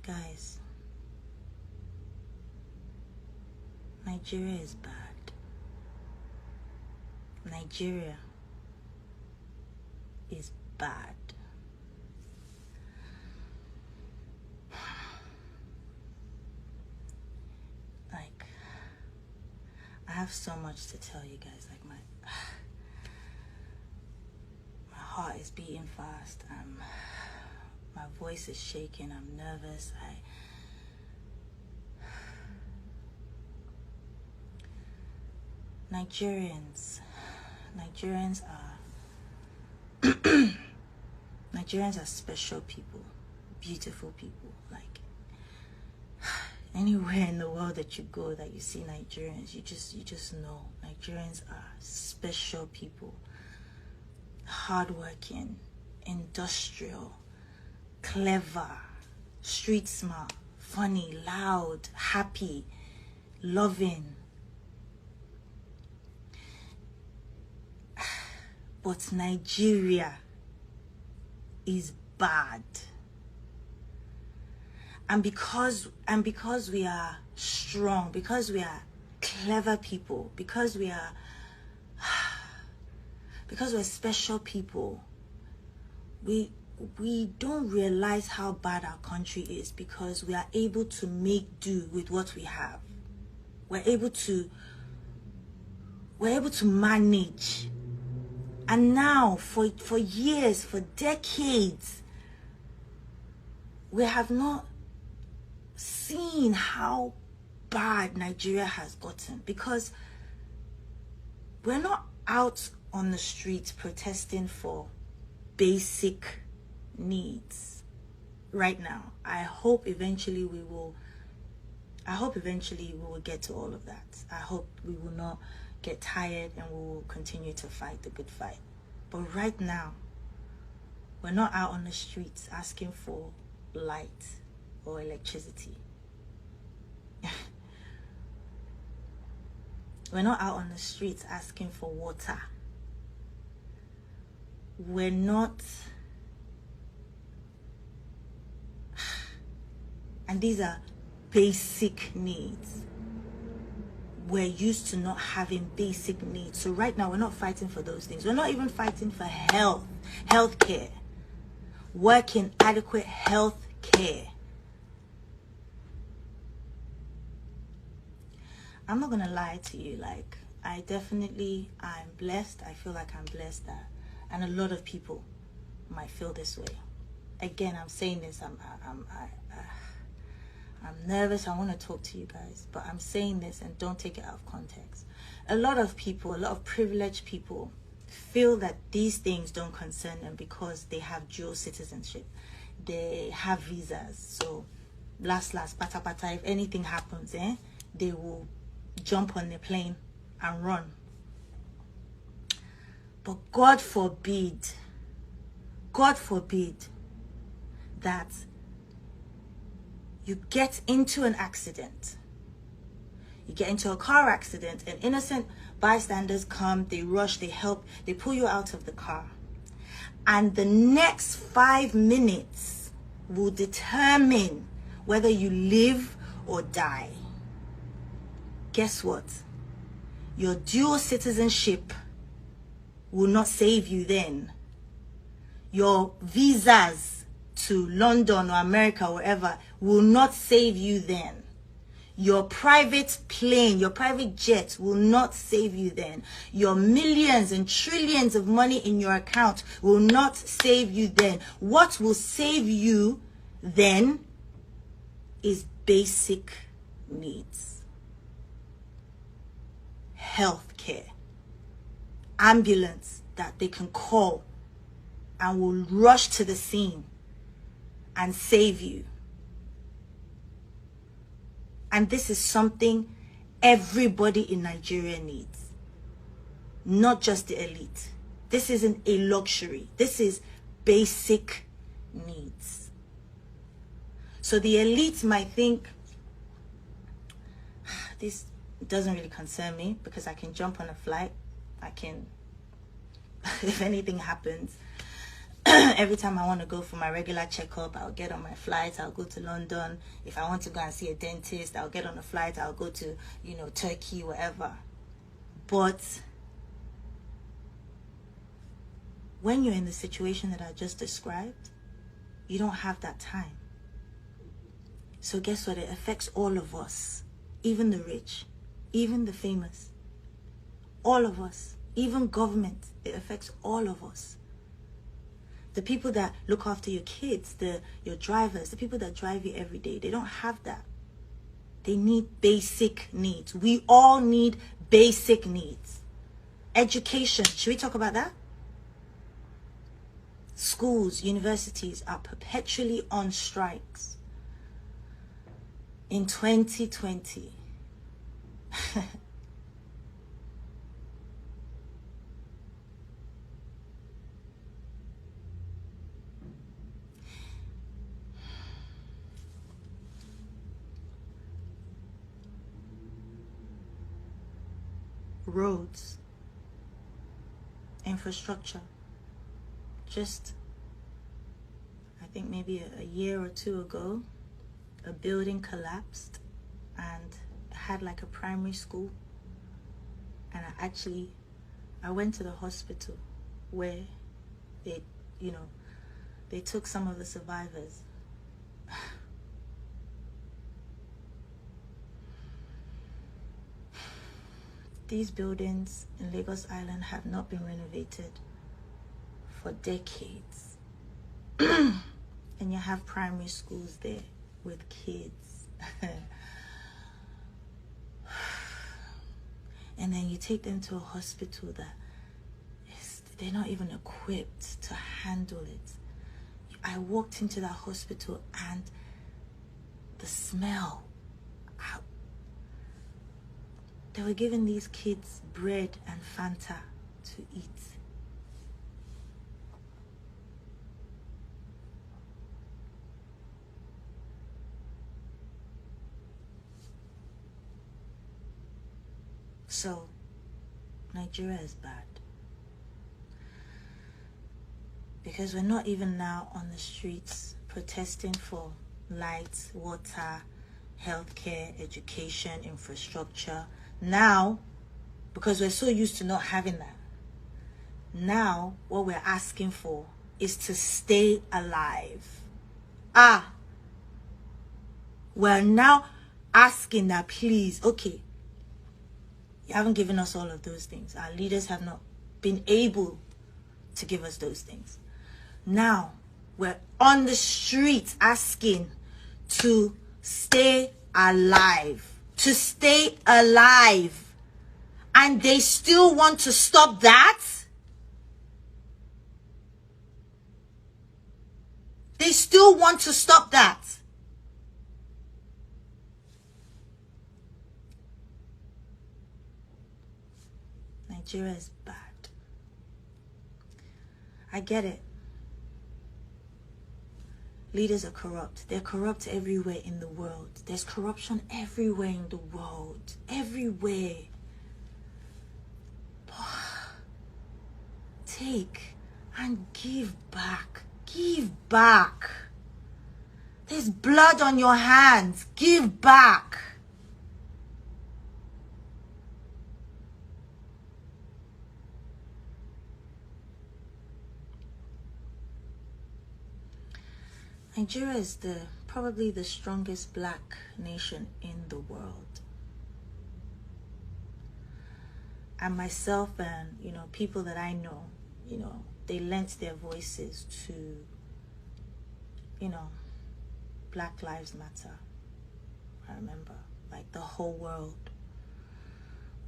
Guys, Nigeria is bad. Nigeria is bad. Like, I have so much to tell you guys. Like, my heart is beating fast. My voice is shaking. I'm nervous. Nigerians are special people, beautiful people. Like, anywhere in the world that you go that you see Nigerians, you just know Nigerians are special people. Hardworking, industrial, clever, street smart, funny, loud, happy, loving. But Nigeria is bad. And because we are strong, because we are clever people, because we're special people, we don't realize how bad our country is, because we are able to make do with what we have. We're able to manage. And now, for years, for decades, we have not seen how bad Nigeria has gotten, because we're not out on the streets protesting for basic needs right now. I hope eventually we will get to all of that. I hope we will not get tired and we will continue to fight the good fight. But right now, we're not out on the streets asking for light or electricity. We're not out on the streets asking for water. We're not, and these are basic needs. We're used to not having basic needs. So right now, we're not fighting for those things. We're not even fighting for health care, working adequate health care. I'm not gonna lie to you. Like, I'm blessed. I feel like I'm blessed that, and a lot of people might feel this way. Again, I'm saying this. I'm nervous. I want to talk to you guys, but I'm saying this, and don't take it out of context. A lot of privileged people feel that these things don't concern them because they have dual citizenship. They have visas. So, pata, if anything happens, they will jump on the plane and run. But God forbid that you get into an accident. You get into a car accident, and innocent bystanders come, they rush, they help, they pull you out of the car. And the next 5 minutes will determine whether you live or die. Guess what? Your dual citizenship will not save you then. Your visas to London or America or wherever will not save you then. Your private plane, your private jet will not save you then. Your millions and trillions of money in your account will not save you then. What will save you then is basic needs. Health care. Ambulance that they can call and will rush to the scene and save you. And this is something everybody in Nigeria needs, not just the elite. This isn't a luxury. This is basic needs. So the elite might think, this doesn't really concern me because I can jump on a flight. I can, if anything happens, Every time I want to go for my regular checkup, I'll get on my flight, I'll go to London. If I want to go and see a dentist, I'll get on a flight, I'll go to, Turkey, wherever. But when you're in the situation that I just described, you don't have that time. So guess what? It affects all of us, even the rich, even the famous, all of us, even government. It affects all of us. The people that look after your kids, your drivers, the people that drive you every day, they don't have that. They need basic needs. We all need basic needs. Education. Should we talk about that? Schools, universities are perpetually on strikes. In 2020, roads, infrastructure, just, I think maybe a year or two ago, a building collapsed and had like a primary school, and I went to the hospital where they took some of the survivors. These buildings in Lagos Island have not been renovated for decades. And you have primary schools there with kids. And then you take them to a hospital that they're not even equipped to handle it. I walked into that hospital and the smell. They were giving these kids bread and Fanta to eat. So, Nigeria is bad. Because we're not even now on the streets protesting for light, water, healthcare, education, infrastructure. Now, because we're so used to not having that, now what we're asking for is to stay alive. We're now asking that, please, okay, you haven't given us all of those things. Our leaders have not been able to give us those things. Now, we're on the streets asking to stay alive. To stay alive. And they still want to stop that? They still want to stop that. Nigeria is bad. I get it. Leaders are corrupt. They're corrupt everywhere in the world. There's corruption everywhere in the world. Everywhere. Take and give back. Give back. There's blood on your hands. Give back. Nigeria is probably the strongest black nation in the world. And myself and, people that I know, they lent their voices to, Black Lives Matter. I remember, like the whole world.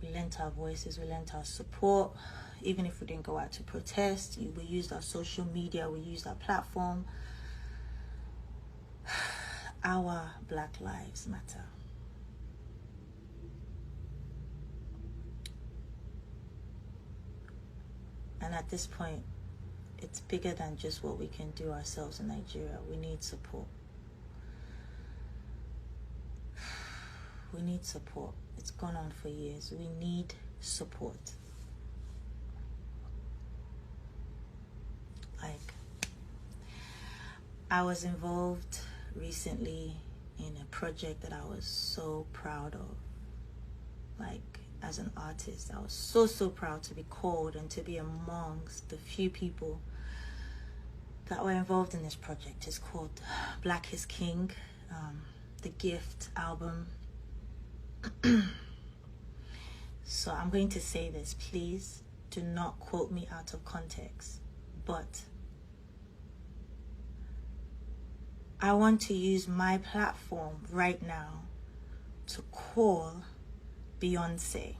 We lent our voices, we lent our support. Even if we didn't go out to protest, we used our social media, we used our platform. Our Black Lives Matter. And at this point, it's bigger than just what we can do ourselves in Nigeria. We need support. We need support. It's gone on for years. We need support. Like, I was involved recently in a project that I was so proud of. Like, as an artist, I was so proud to be called and to be amongst the few people that were involved in this project. It's called Black is King, the Gift album. So I'm going to say this, please do not quote me out of context, but I want to use my platform right now to call Beyonce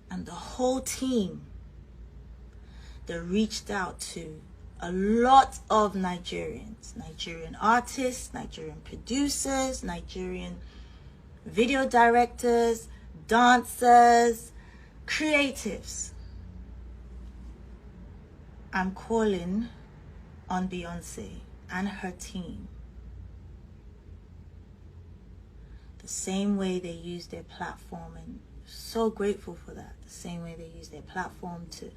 and the whole team that reached out to a lot of Nigerian artists, Nigerian producers, Nigerian video directors, dancers, creatives. I'm calling on Beyonce and her team the same way they use their platform, and so grateful for that. The same way they use their platform to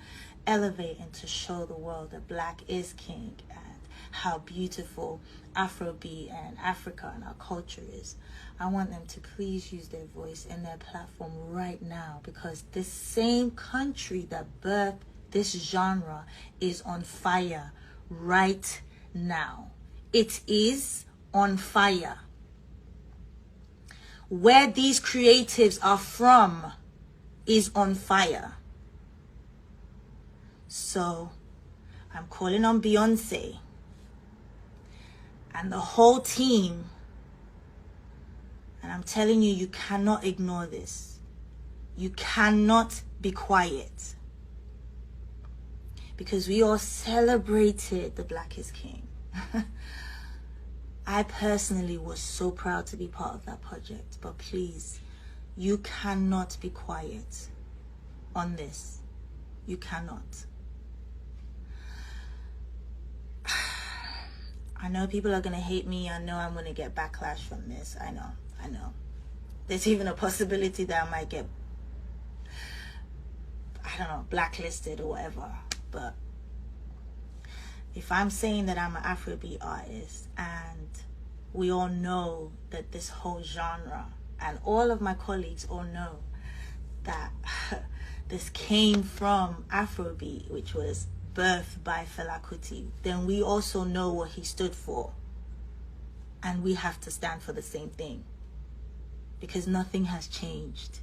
elevate and to show the world that Black is King and how beautiful Afrobeat and Africa and our culture is. I want them to please use their voice and their platform right now, because this same country that birthed this genre is on fire right now. It is on fire. Where these creatives are from is on fire. So I'm calling on Beyonce and the whole team, and I'm telling you, you cannot ignore this. You cannot be quiet, because we all celebrated the Black is King. I personally was so proud to be part of that project, but please, you cannot be quiet on this. You cannot. I know people are going to hate me. I know I'm going to get backlash from this. I know. There's even a possibility that I might get, I don't know, blacklisted or whatever. But if I'm saying that I'm an Afrobeat artist, and we all know that this whole genre, and all of my colleagues all know that this came from Afrobeat, which was birthed by Fela Kuti, then we also know what he stood for. And we have to stand for the same thing, because nothing has changed.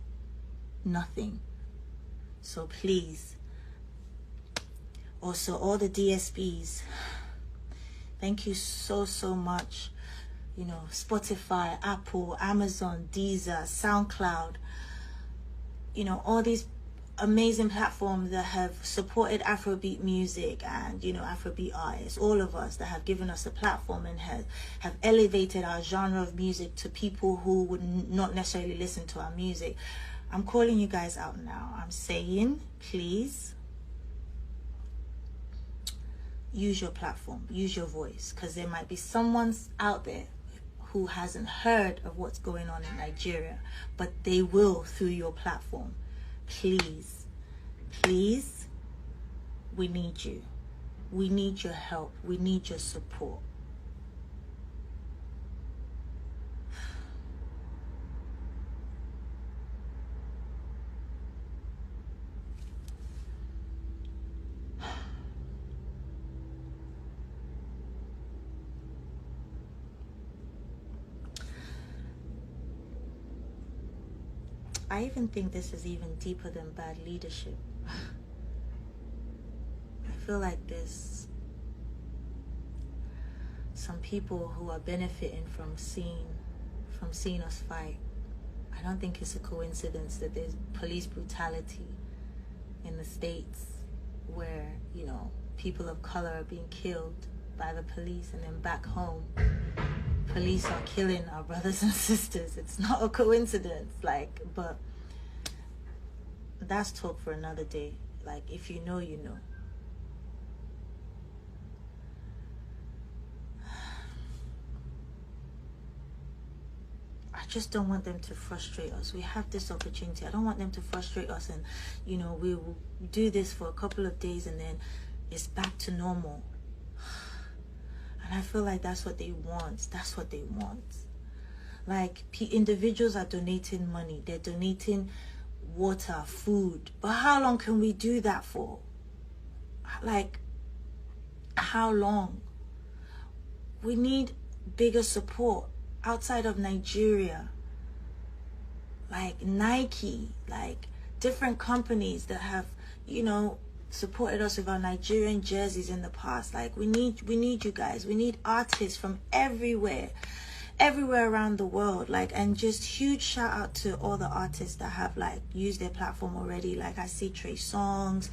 Nothing. So please, also all the DSPs, thank you so much. You know, Spotify, Apple, Amazon, Deezer, SoundCloud, you know, all these amazing platforms that have supported Afrobeat music and, you know, Afrobeat artists, all of us that have given us a platform and have elevated our genre of music to people who would not necessarily listen to our music. I'm calling you guys out now. I'm saying, please use your platform, use your voice, because there might be someone out there who hasn't heard of what's going on in Nigeria, but they will through your platform. Please, we need you. We need your help. We need your support. I even think this is even deeper than bad leadership. I feel like there's some people who are benefiting from seeing us fight. I don't think it's a coincidence that there's police brutality in the States where, you know, people of color are being killed by the police, and then back home police are killing our brothers and sisters. It's not a coincidence, like, but that's talk for another day. Like, if you know, you know. I just don't want them to frustrate us. We have this opportunity. I don't want them to frustrate us, and, you know, we will do this for a couple of days and then it's back to normal. I And I feel like that's what they want. That's what they want. Like, individuals are donating money. They're donating water, food. But how long can we do that for? Like, how long? We need bigger support outside of Nigeria. Like Nike, like different companies that have, you know, supported us with our Nigerian jerseys in the past. Like, we need you guys. We need artists from everywhere around the world. Like, and just huge shout out to all the artists that have like used their platform already. Like, I see Trey Songz,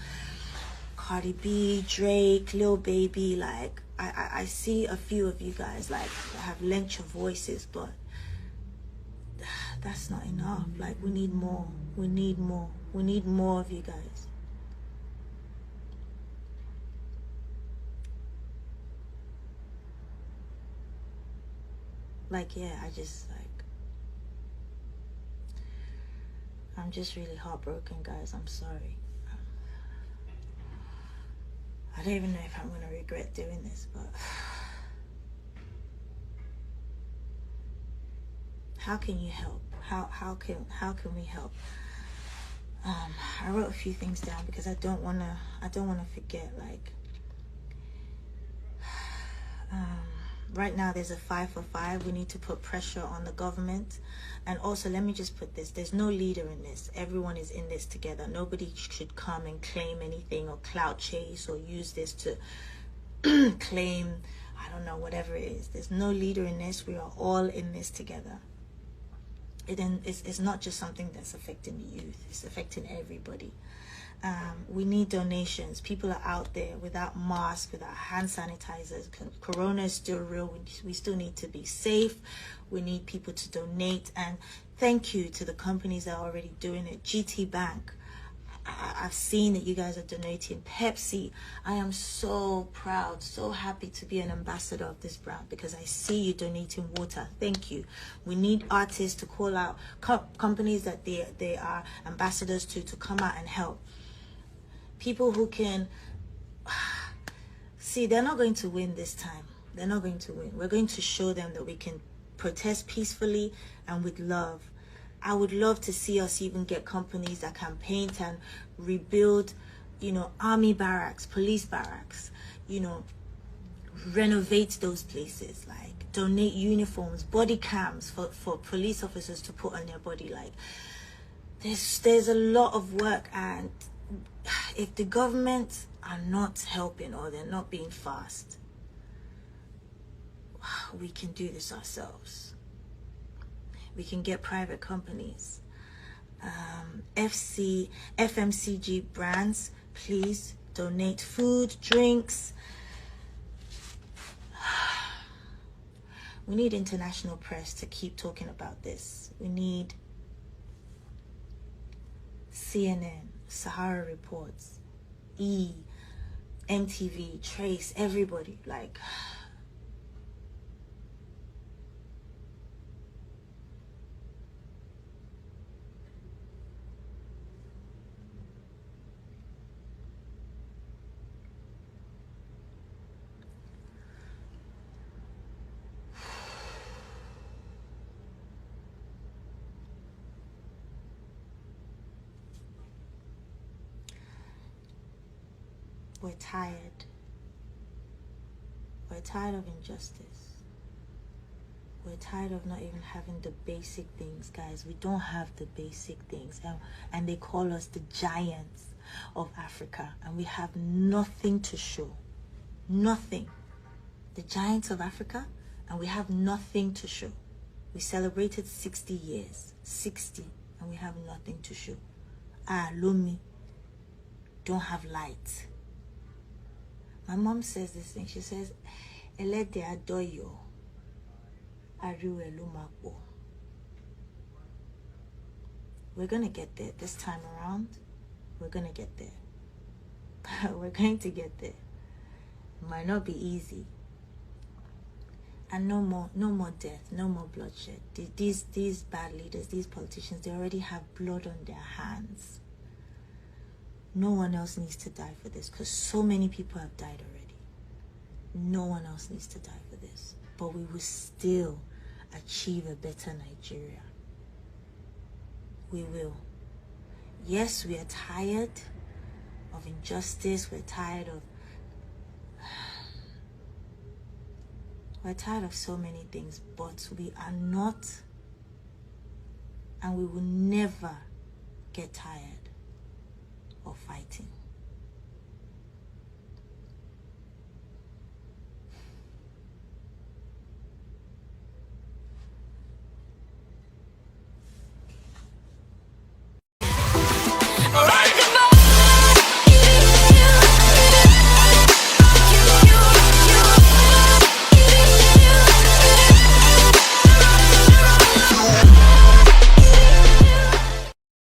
Cardi B, Drake, Lil Baby. Like, I see a few of you guys like that have lent your voices, but that's not enough. Like, we need more. We need more. We need more of you guys. Like, yeah, I'm just really heartbroken, guys. I'm sorry. I don't even know if I'm gonna regret doing this, but how can you help? How can we help? I wrote a few things down because I don't wanna forget. Like, right now there's a 5 for 5. We need to put pressure on the government. And also, let me just put this, there's no leader in this. Everyone is in this together. Nobody should come and claim anything or clout chase or use this to claim, I don't know, whatever it is. There's no leader in this. We are all in this together. It's not just something that's affecting the youth. It's affecting everybody. We need donations. People are out there without masks, without hand sanitizers. Corona is still real. We still need to be safe. We need people to donate. And thank you to the companies that are already doing it. GT Bank, I've seen that you guys are donating. Pepsi, I am so proud, so happy to be an ambassador of this brand because I see you donating water. Thank you. We need artists to call out companies that they are ambassadors to come out and help. People who can see, they're not going to win this time. They're not going to win. We're going to show them that we can protest peacefully and with love. I would love to see us even get companies that can paint and rebuild, you know, army barracks, police barracks, you know, renovate those places, like donate uniforms, body cams for police officers to put on their body. Like, there's a lot of work, and if the government are not helping or they're not being fast, we can do this ourselves. We can get private companies. FMCG brands, please donate food, drinks. We need international press to keep talking about this. We need CNN, Sahara Reports, MTV, Trace, everybody. Like, we're tired. We're tired of injustice. We're tired of not even having the basic things, guys. We don't have the basic things. And they call us the giants of Africa. And we have nothing to show. Nothing. The giants of Africa, and we have nothing to show. We celebrated 60 years. 60. And we have nothing to show. Lomi don't have light. My mom says this thing. She says, Elede adoyo, ariwe lumapo. We're going to get there this time around. We're going to get there. We're going to get there. It might not be easy. And no more death, no more bloodshed. These bad leaders, these politicians, they already have blood on their hands. No one else needs to die for this because so many people have died already. No one else needs to die for this. But we will still achieve a better Nigeria. We will. Yes, we are tired of injustice. We're tired of so many things, but we are not, and we will never get tired of fighting.